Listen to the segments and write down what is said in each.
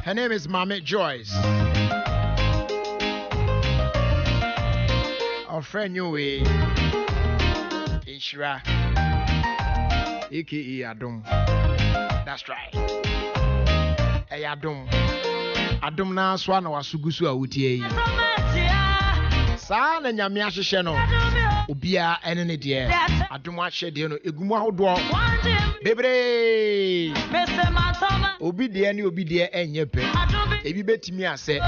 Her name is Mama Joyce. Our friend Yui Ishra aka Adom. That's right. Hey Adom. Adom na swa na wasugusu awutie. Sa na nyame ahyehyɛ no. Obia ene ne de. Adom ahye de no egumu ahodo. Bebre. Obi de ne obi de enye pe. Ebi betimi ase.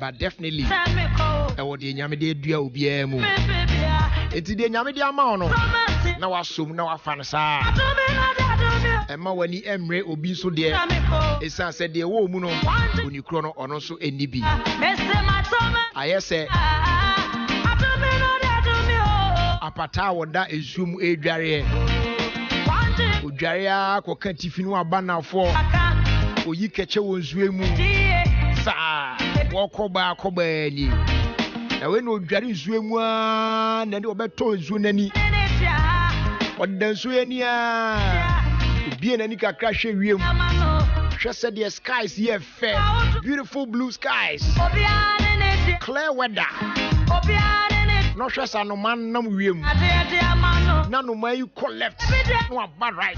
But definitely e wo de nyame de dua obia mu. Enti de nyame de ama ono. Na wasom na wafa no saa. Emma wani emre obi so de. Esa se de wo mu no. Onikro no ono so eni bi. Ayese apata woda ezum edware odware akoka tifinu abanafo oyi keche wonzue mu sa wokoba ni na we no odware nzue mu a na de obeto nzue nani odan nzue ni a obi nani kakra hwe wiem hwe se the skies here fair beautiful blue skies clear weather no stress no man nam wiem na no man you call left no aba right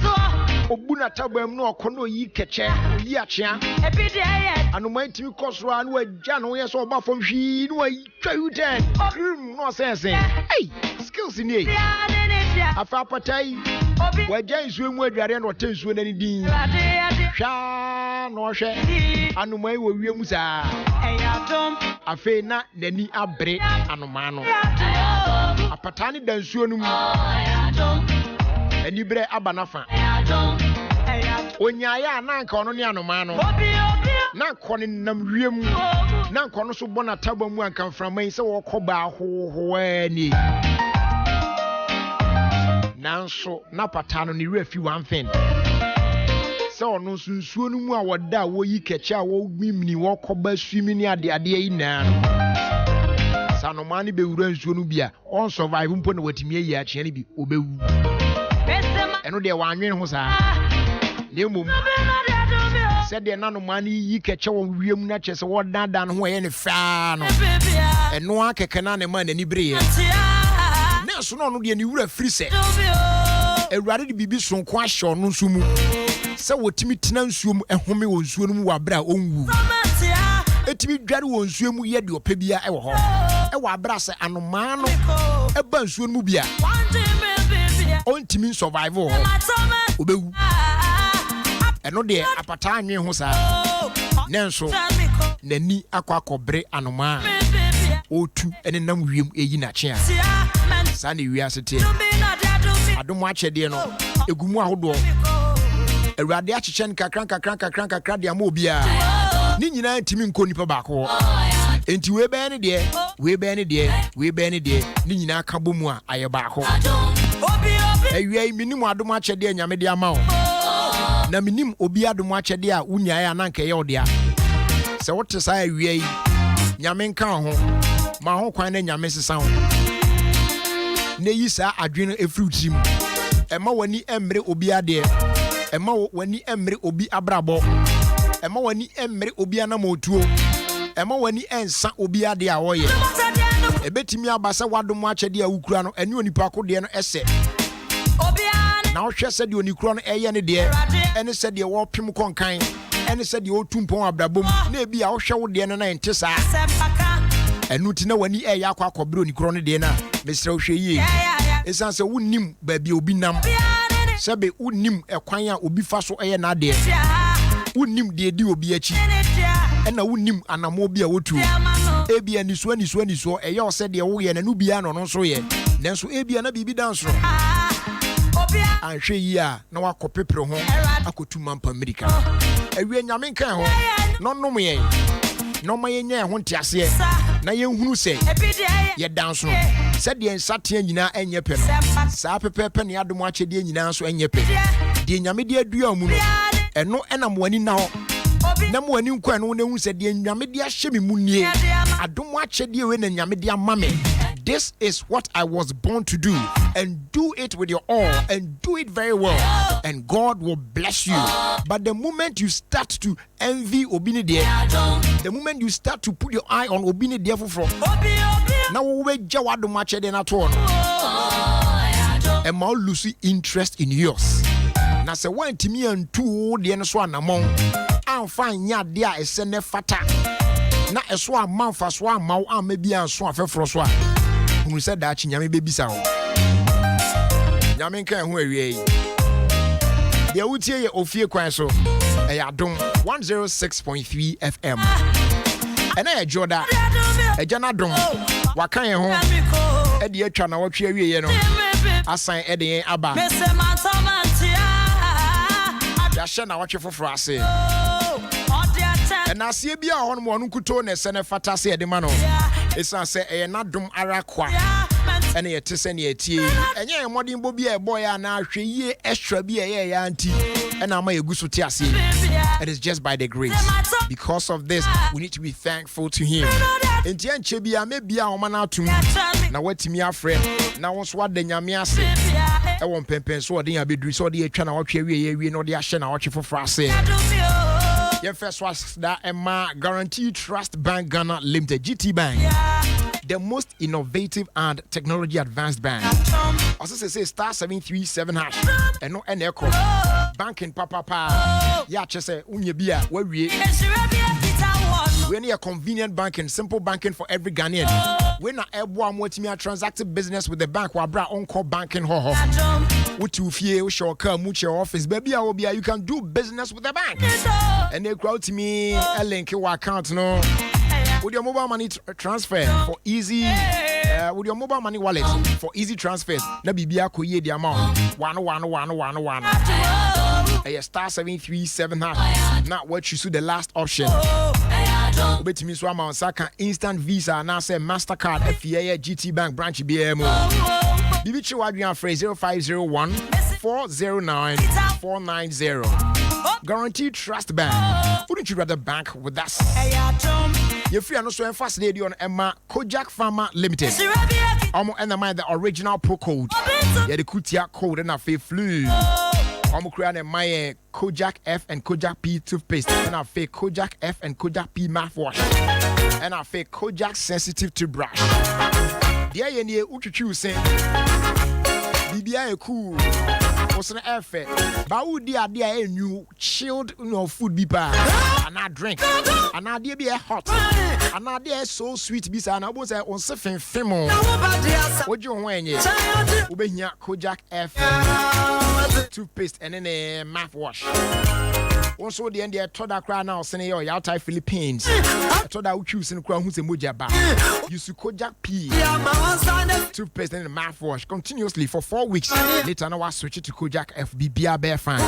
obuna tabam no okono yi keche yi achia anu man timi kosro anu agya no ye so oba fom hwi no atwa you ten no sense hey skills in here afa patai wagya nsuo mu adware na ote nsuo nani din hwa no hwe anu man wo wiem saa afe na nani abre anoma no apatani dansuo no mu ani bre abanafa onyaaya na nka ono ne anoma no na kone nam wiem na nka ono so bona taba mu anka mframan se wo koba hohoani nanso na patano ne refi one thing se ono sunsuo no mu a woda wo yi keche a wo gbimni wo koba swimi ni ade yi na sanomani be wura nsuo no bia on survive mpo na watimi ayi a kye ne bi obewu eno de wanwen ho saa lemom se de nanomani yi keche wo wiem na kye se wo dada no ho ye ne fa no eno akeke na ne ma nani breye na so no de ne wura firi se ewurade de bibi sonko ahye no nso mu se wotimi tena nsuo mu ehome wo nsuo no mu wabra onwu etimi dware wo nsuo mu ye de opabia ewo ho ewo abra se anoma no eba nsuo no mu bia ontimi survive ho obewu eno de apata anwe ho saa nenso nani akwakobre anoma otu ene nam wiem eyi na kye a sa ne wi asete Adom achede no egumu ahodo Ewurade achiche nkakran de ama obia ni nyina ntimi nko nipa baako enti we be ne de ni nyina aka bomu a aye baako ewiai minim Adom achede nyame de ama o na minim obi Adom achede a unya ya na nka ye odea se wote sa ewiai nyame nka ho ma ho kwan na nyame sesa ho ne yi sa adwene efrutim ema wani emre obi ade ema wani emre obi abrabo ema wani emre obi anamotuo ema wani ensa obi ade a woye ebetimi abasa Wadom achede a wukura no ene onipa ko de no ese na ohwe se de onikura no eye ne de ene se de wo pem konkan ene se de otumpon abrabom na ebi a ohwe wo de no na ente saa enuti na wani eya akwa akobere onikura no de na mesra ohwe yi esan se wunnim baabi obi nam sebe wunnim ekwan a obi fa so eye na de wunnim de di obi achi ena wunnim anamo bi a wotu ebia niso eye o se de wo ye na no bia no no so ye nanso ebia na bibi danso anhwe yi a na wakopepre ho akotu mampa America ewie nyame nkan ho no nom ye no ma yenye ho ntiase na yenhunu se ye danso se de nsate nyina enye pe no saa pepepe ne Adom achede nyina so enye pe de nyame de adua mu no eno enam wani na ho na mo wani nkwa no ne hu se de nyame de ahye me mu nie Adom achede we na nyame de ama me this is what I was born to do, and do it with your all, and do it very well, and God will bless you. But the moment you start to envy Obinide, the moment you start to put your eye on Obinide now we jawado much than at all, and more lose interest in yours. Now say one to me and two the end swan among I'll find ya dear a send fata. Na eswa man fa so ma wo maybe an so afefro so a hu se da chi nyame bebisa ho nyame nkan ho awie yi de wutie ye Ofie Kwanso e Adom 106.3 FM ena ye joda e jana dom wakan ye ho e de atwa na wotwe awie ye no asan e de aba ya hye na wotwe foforo ase. And I see a beer on one kuto ne sene fata se de mano. It's not say na dum arakwa. And ye to send ye tea. And ye modern bobi a boy and now ye extra be a auntie. And I'm a gusu tiasi. It is just by the grace. Because of this, we need to be thankful to him. And Jan Chebia may be our man out to me. Now what me our friend. Now what's what the nyamiase. I won't pen so I be so the channel watch we know the ashen I watch for frase. Your first was that Emma Guaranteed Trust Bank Ghana Limited, GT Bank, the most innovative and technology advanced bank. Also say star 737 hash and no any echo banking papa. Yeah, just say unyebia where we need a convenient banking, simple banking for every Ghanaian. We're not able to transact business with the bank while bra on call banking ho. What you feel, show come much your office, baby, you can do business with the bank. And they crowd to me a link your account no. With your mobile money transfer for easy with your mobile money wallet for easy transfers. Na bibia ko ye the amount 11111. A star 737 hash. Not what you see the last option. Bet me so amount saka instant visa na say Mastercard FIA GT Bank branch BMO. Bibichi Wadrian phrase 0501 409 490. Guaranteed Trust Bank. Wouldn't you rather bank with us? You're free and also fast lady on Emma Kojak Pharma Limited. Almost and the original pro code. Yeah, the Kutia code and a fee flu. Almost create my Kojak F and Kojak P toothpaste. And a fake Kojak F and Kojak P mouthwash. And a fake Kojak sensitive toothbrush. Yeah, yeah, Uchu saying BBI cool. What's an effort? But would the idea new chilled food be bad? And I drink. And I did be a hot. And I did so sweet be and I was on something femo. What you want ye? Ube here Kojak F toothpaste and then a mouthwash. Also, the end of the crowd now saying, "Oh, you're Thai Philippines." I told that we choose in the crowd who's a mujaba. You should Kojak P toothpaste and mouthwash continuously for 4 weeks. Later, now I switch it to Kojak FBB Bear Fine.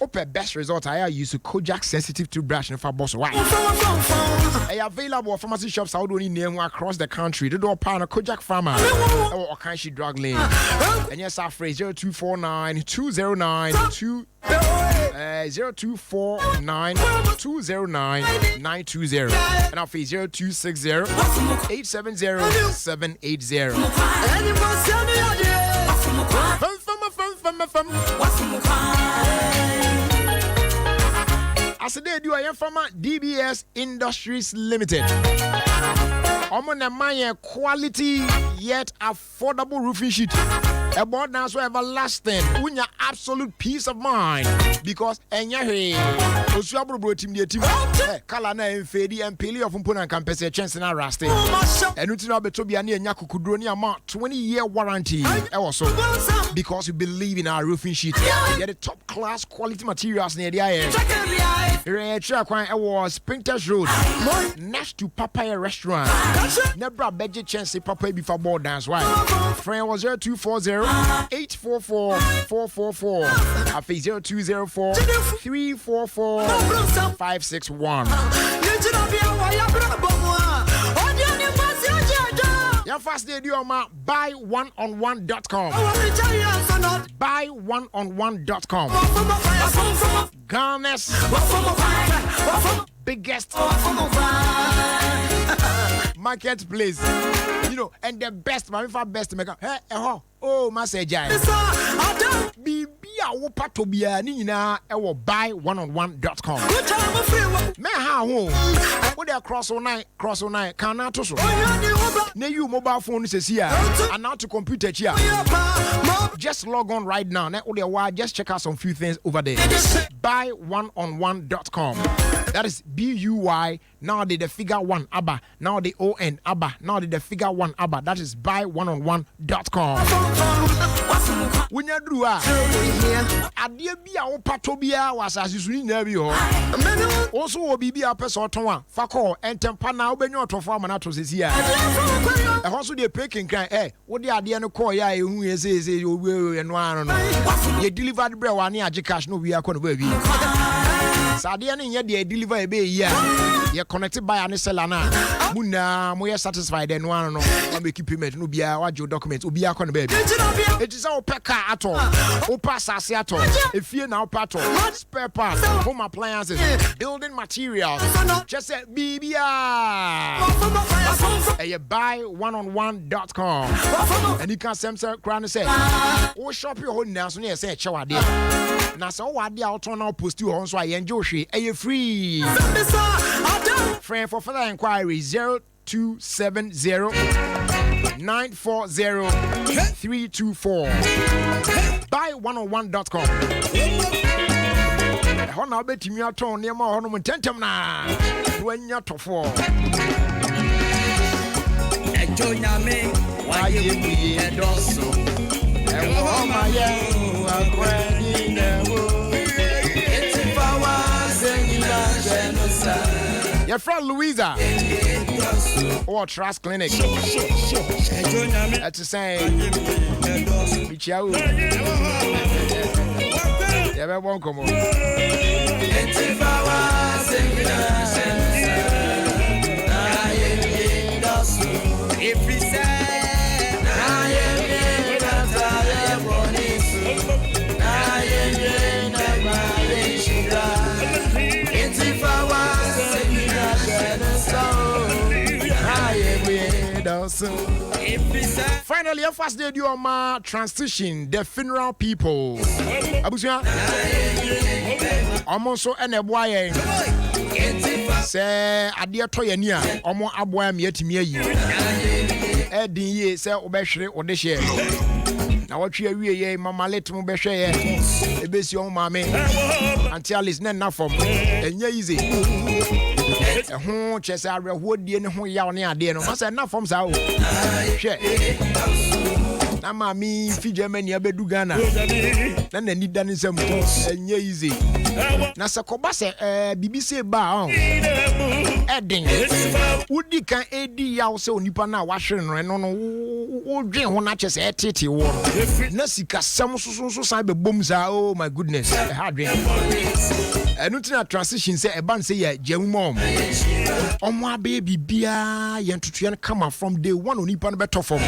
Open best result. I use Kojak sensitive toothbrush and for boss white. I available at pharmacy shops out only near across the country. The door partner Kojak Pharma or Kanshi Drug Lane. And yes, our phrase 0249 209 0249 209 920 and our fee 0260 870 780. As a day, I am from DBS Industries Limited. I'm on a quality yet affordable roofing sheet. About now so everlasting. We need absolute peace of mind because enyahe osuabro bro team kala na enfedi empili of mpona campus chance na raste. Enu ti na beto bia na enya kukudro ni ama 20-year warranty. Also because we believe in our roofing sheet. They are the top class quality materials near the air. It was Printers Road next to Papaya Restaurant. Nebra budget chance Papaya before board dance. Why? Friend was 0240 844 444 at 0204 344 561. Your first day do on buyoneon1.com. Buyoneon1.com. Ghana's biggest marketplace. You know, and the best, my best make up. Hey, oh, my say, Jai. Be a whoopah to be a nina, buy1on1.com. Me ha home. What they cross all night, can I to so? Now you mobile phone is here, and now to computer here. Just log on right now. Just check out some few things over there. Buy1on1.com. That is BUY. Now the figure 1 ABBA. Now the ON ABBA. Now the figure 1 ABBA. That is buy1on1.com. When you do adeɛ bi a wo pato bia was asisuni na bi ho also wo bibi a person ton a fa call entempa na obenyo otofo amana to sesi a ɛho so de peking kan wo de adeɛ no call ya ehu yese obi eno ano no ye delivered bre wa ne age cash no wi akɔ no ba bi sadeɛ no nye de deliver ebe yi a ye connect buy and seller na muna mo ye satisfied eno ano no ma make payment no bia wa jo document obi akɔ no ba bi it is all peka ato o pass ato efie na pato spare parts home appliances building materials just say bibia buy1on1.com and you can send crown say o shop your home now so na say chewa de na so wa de auto na post you on so ayenje ohwe free friend for further inquiry 0270 940-324. Buy1on1.com. Hona beti mi aton ne ma hono tentem na wanya tofo. Ejo nyame wa ye mi edoso. E wo ma ye akwani na wo. Etifa wa zenina genosa. Your friend Louisa or Trust Clinic. That's the same. Michiao. Yeah, won't come on. If we say, finally, your first day, you my transition, the funeral people. Abusia, almost so and a boy. Say, I dear Toyania, almost a boy, me at me. Eddie, ye say, Obeshre or the share. Now, what you ye, Mamma, let me be share. A base your mammy until it's not enough for me. And ye easy. A home chess I would be in who yaw near dear no must enough from Sao. Now, mammy, Fijamania Bedugana. Then they need done in some and ye easy. Nasakobasa, BBC bar. Adding, would you can AD yaw so Nipana washing and no drink one natches at Titi war. Nassika, some so cyber booms are, oh my goodness, a hard drink. And not transition say a band say, Jim mom. Oh my baby, beer, yan to try and come from day one on Nipan better form.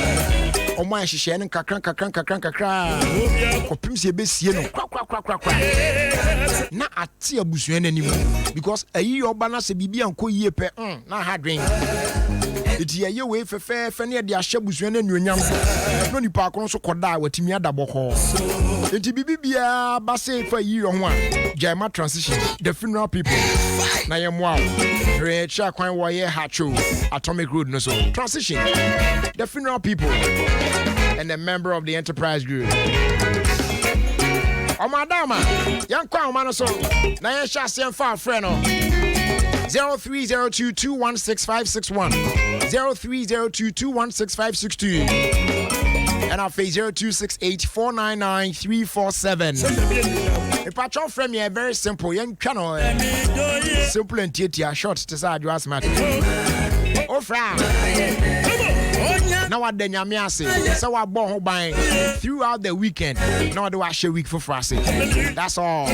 Oh my, she shannon crank. Opim se be sieno, crack. Na ati abusuan anymore because a year obana se bibi anko ye pe na hard drink. It ye ye way for fair near the ashabusuan and yunyam. No ni pa kon so koda watimi adabo ho. Enti bibia ba say for year on one. Jama transition the funeral people. Na ye mo recha kwan wo ye hacho Atomic Road no so. Transition the funeral people and a member of the enterprise group. Oh madama, young crown man so. Na ye sha se fa friend no. 0302216561 0302216562 and our face 0268499347. A patch of frame here very simple young channel simple and tietia short to side you ask matter. Oh fra now what then you say so I born by throughout the weekend now do I share week for frase that's all.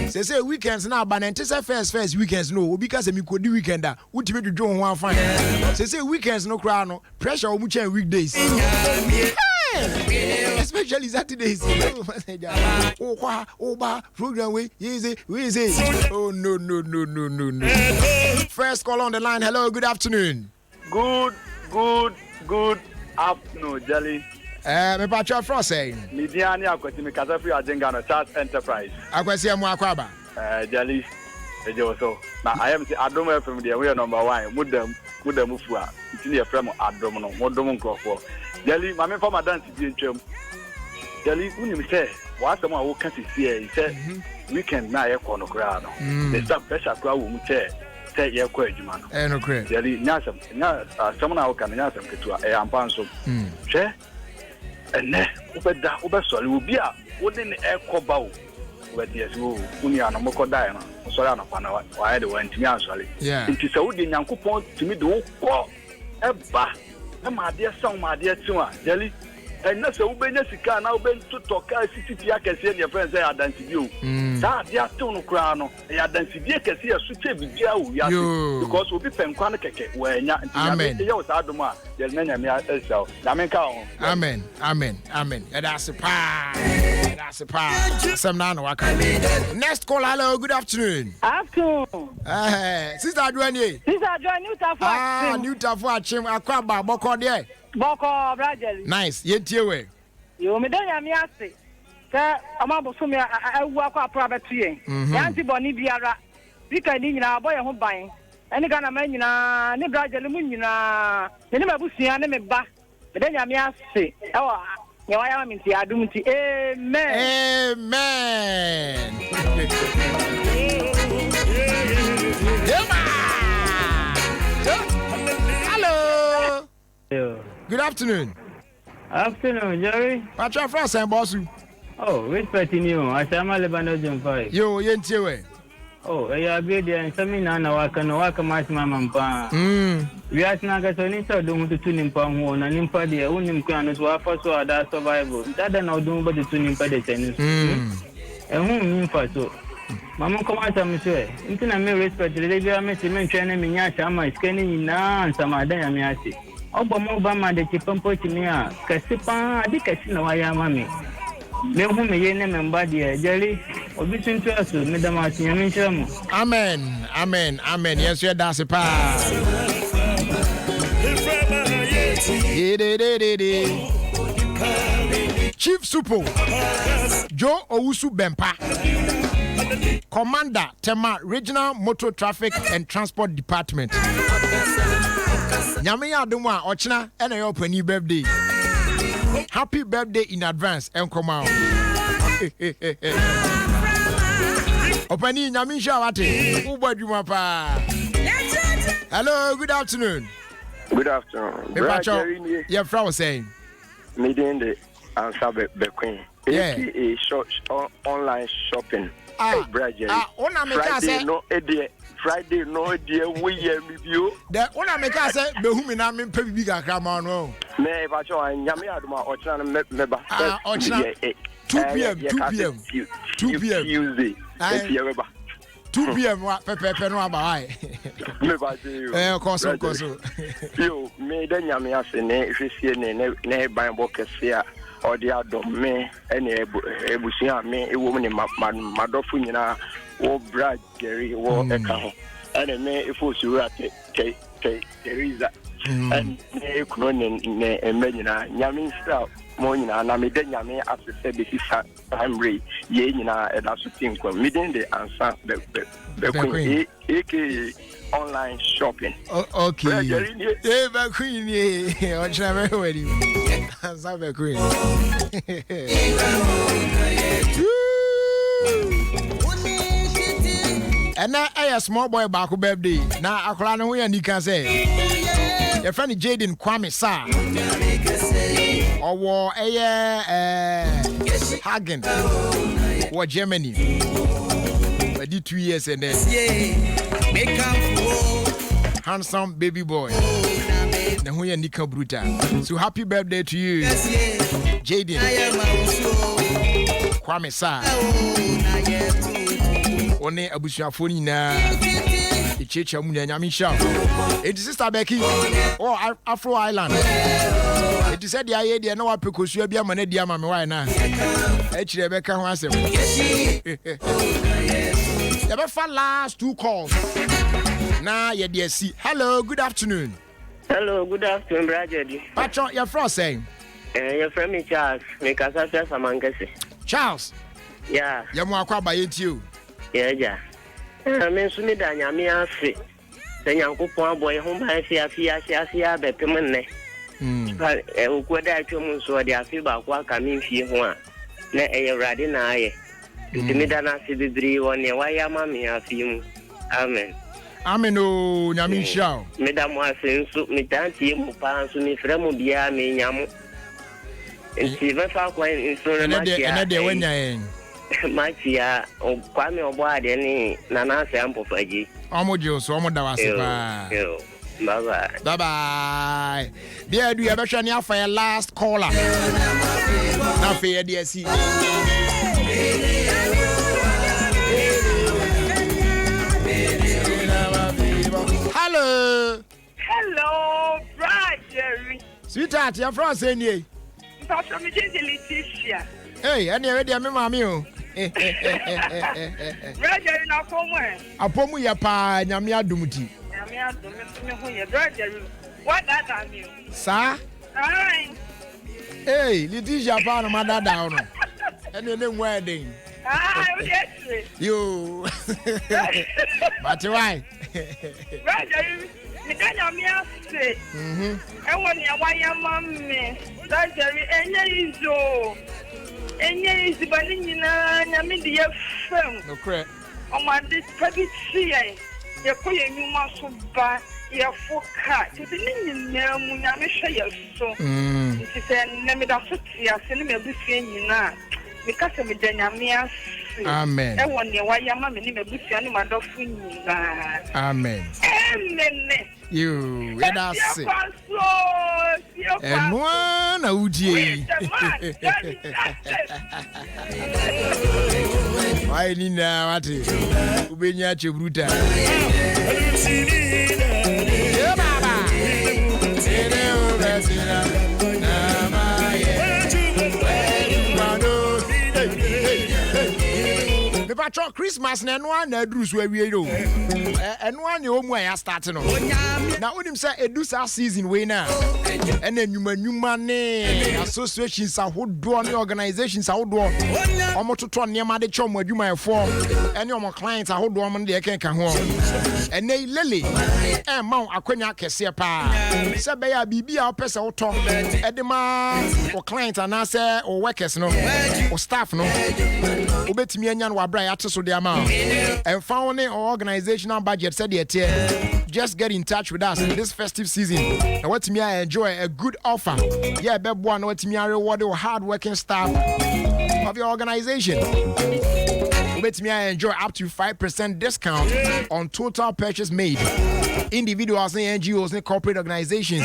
Say weekends now, but until first weekends no because me could do weekend that ultimate to do one fine. Say weekends no crowd no pressure on much weekdays. Especially Saturdays. Oh, program way easy. Oh no. First call on the line. Hello, good afternoon. Good afternoon, Jelly. Me pacho fro say. Midiani akwati me kasa free ajenga no chat enterprise. Akwasi amu akwaba. Jelly. Ejo na I am say Adom FM dey we number 1. Mudam fua. Ntini e frem Adom no. Modom nkofo. Jelly, mama for my dance di ntwam. Jelly, unim say wasam a wo kan sisi e say weekend na ye kono kra no. The staff pressure kra wo mu che say ye kwa adwuma no. No kra. Jelly, nyasam na wo kan nyasam ketua e ampa nso. Hwe ene ubeda ubesori obi a wode ne ekoba o wede yesu uni ana mokoda no sori ana pa na wa de wantimi ansori nti se wode nyankopon timi de wo ko eba na ma de san ma de tiwa jeli ene se ubenya sika na ubentu toka city akese ne friend say adanti bi o da de ato no kra no ya adanti bi akese ya suche bi dia o ya because obi penkwa no keke wa nya nti ya o sa adom a jeli na nya me esel na me ka ho amen that's a pa some na no waka next call. Hello, good afternoon. Sister Adwani new tafo achim akwaba boko de boko brajeli nice yentie we yo me dan yami ase ka amabo so me awu akwa apra betue yanti boni biara bika ni nyina aboye ho ban eni kana ma nyina ne brajeli mu nyina ne mabusua ne me ba me dan yami ase ewa nyawa ya minti adum ti amen hello good afternoon Jerry. Pacha France and Bossu. Oh, respecting you. I shall my Lebanon jump fight. Yo, yentie. Oh, I be there and some in an waka no waka much mamma. We ask Nagasoni so don't to tune in Pang one and in Paddy, only crown as well for so that survival. That I know do but the tuning Paddy tennis. And whom mean for so. Mamma come out of me say, until I may respect the lady I met him and training me yasha my scanning in and some other yamiasi. Obama de Chipampo Chimia, Cassipa, I think I see no I am mammy. Let whom a name and body, Jelly, or between to us, Madame Martin. Amen. Yes, you're that's a pa. Chief Supo Joe Owusu Bempa, Commander Tema Regional Motor Traffic and Transport Department. Nyame Adom ochina ena your penny birthday. Happy birthday in advance and come out. Opani nyame shawate ubadwuma pa. Hello, good afternoon. Good afternoon. Your friend saying meeting the answer be queen. A short online shopping. Friday no dear we you. The one make us say be whom na me pe bibi kakra ma no. Me ba cho nyame adoma ochana meba. Ochana 2 p.m. Tuesday. 2 p.m. wa pepe no aba ai. Me ba you. Koso. Yo, me da nyame ase ne hwesie ne ban bo kese a odi adom me ene ebusia me ewo ne madofo nyina wo brad Jerry wo eka ho ene me ifo sura te Teresa and ne kuno ne emanyina nyame style mo nyina na me de nyame asese be sisa primary ye nyina e da so tinko me den de answer be queen aka online shopping. Okay. Be queen ye o chama ready. Answer be queen. And now a small boy back birthday. Now I call we and you can say your friend Jaden Kwame Sa or war Hagen or Germany. I did 2 years and then handsome baby boy. Now we are Nika Bruta. So happy birthday to you, Jaden Kwame Sa. One abusuafo nyina echecha mu nyame sha it sister Becky or Afro Island it said ya ye de na wa pekosu bia ma na dia ma me why na e kire be ka ho asem ya be fa last 2 calls na ye de see. Hello, good afternoon. Hello, good afternoon, Brother. Pacho, your friend saying? Your friend me Charles. Me kasa pia samangesi. Charles. Yeah. Ya mo akwa ba yentiu. Yeah, ja. Me nso mi da nyame ase. Se Nyankopon aboye ho ba afia be pemne. Ba ukwo da atwom nso de afi ba kwa ka me fie ho a. Na eyewrade na aye. Me da na ase bibiri woni wa ya ma me afi mu. Amen. Amen o nyame hia. Me da mo ase nso me tantie mu pa nso me frɛ mu bia me nyamo. Nti ba fa kwa nso ma kia. Ene de wanya en. Machia kwame obo ade ni nana se ampofaji. Omojo so omo da wase pa. Bye bye. Bye bye. There do you ever share for your last caller? Now for your DSC. Hello. Hello, Roger. Sweetheart, your friend saying ye. Pastor me Leticia. Hey, any ready me mami o. Roger na komwe. Apomu ya pa nyame adumuti. Nyame adum me ho ye Roger. What that I mean? Sir? Hi. Hey, Leticia pa no madada no. Ene ne wedding. Yes. You. But why? Roger, me kanya me ase. E woni awaya mamme. Roger, enye izo bani nyina nyame de yefam. No cre. O ma de pabiti ye koye nyuma so ba ye foka. Tete ni nyina mu nyame hwe yeso. Nti se na me da so tia se ne me busie nyina. Me kasa me de nyame ase. Amen. E woni awaya mamme ni me busie ni madofu nyina. Amen. Amen. You, let us see. And one Uji. Why Nina, what is Ubenya Chibruta? Patrol Christmas na no na adrus wa wie do eno anya omu a ya start no na onim say edusa season we na ena nwumanwuma ne associations ahodo ne organizations ahodo omototo nema de chom adwuma efo ene omo clients ahodo omo de ekenka ho ene lele ma akwanya kese pa se be ya bibia opese woto edema o client anase o workers no o staff no obetimi anya no wabra so the amount and found an organizational budget said just get in touch with us this festive season and what me I enjoy a good offer beb one what me I reward the hard working staff of your organization. Let me enjoy up to 5% discount on total purchase made. Individuals and NGOs and corporate organizations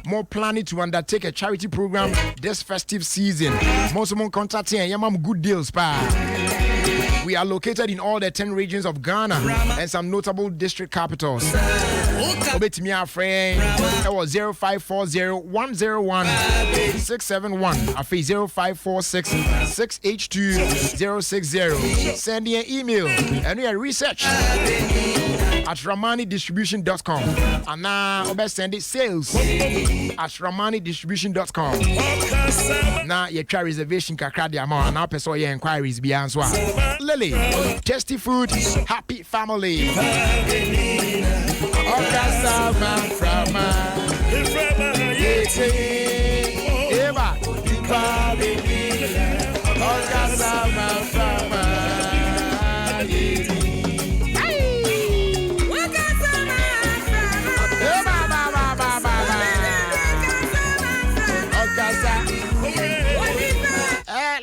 more planning to undertake a charity program this festive season. Most of them contacting Yamam good deals pa. We are located in all the 10 regions of Ghana and some notable district capitals. Obet me a friend. That was 0540-101-671. A fee 0546-682-060. Send me an email and we are research at ramanidistribution.com. And now Obet send it sales at ramanidistribution.com. Now your try reservation kakra the amount. Now person your inquiries be answered. Lily, tasty food, happy family.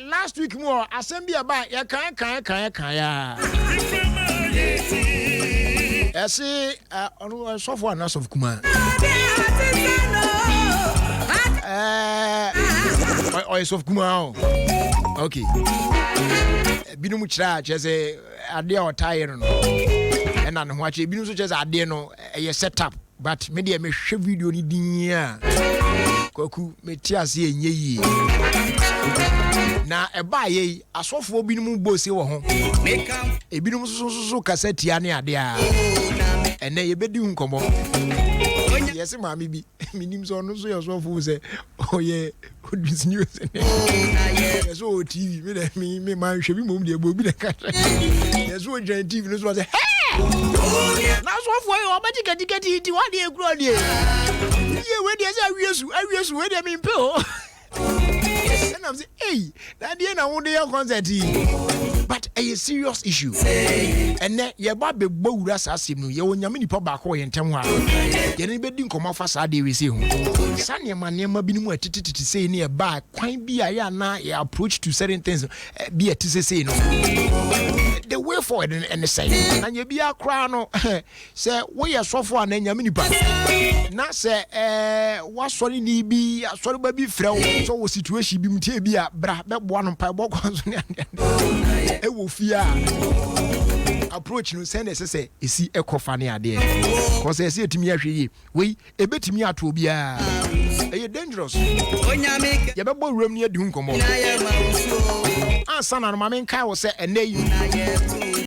Last week more, assembly about ya can ya. I say, so far enough of Kuma. Or of Kuma. Okay. Binum charge as a dear or tire, and I'm watching Binum such as I dare no a setup, but media may show video in Koku metiasi ye na eba ye asofo binum bosi wo ho ebinum so cassette ya ne ade a ene ye bedi nkomo Yes, mammy be meanings on so your sofa say, oh, yeah, good news. Yes, oh, TV, me, my should be moved, there will be the country. Yes, what giant TV was a hey! That's what for you, but you get it 1 year grown. Yeah, when there's a real, where they mean, Bill. And I'm saying, hey, that day I want to concert. But a serious issue. And then your baby bow assassin, you when Yamini Papa and Tamwa. Anybody didn't come off as I did with you. Sanya man never been more to say nearby. Quite be a na approach to certain things. Be a to say no. The way forward and the same. And you be a crown. Say, we are so far and Yamini Papa. Not say, what's sorry be a sorry baby frown. So situation be mutabia, bra, that one on pie walk on. I will fear approach no send us say is eco funny idea because I say to me actually we a bit me at will be dangerous. You better room near doom come on. Ah, son, and my main car was say, and they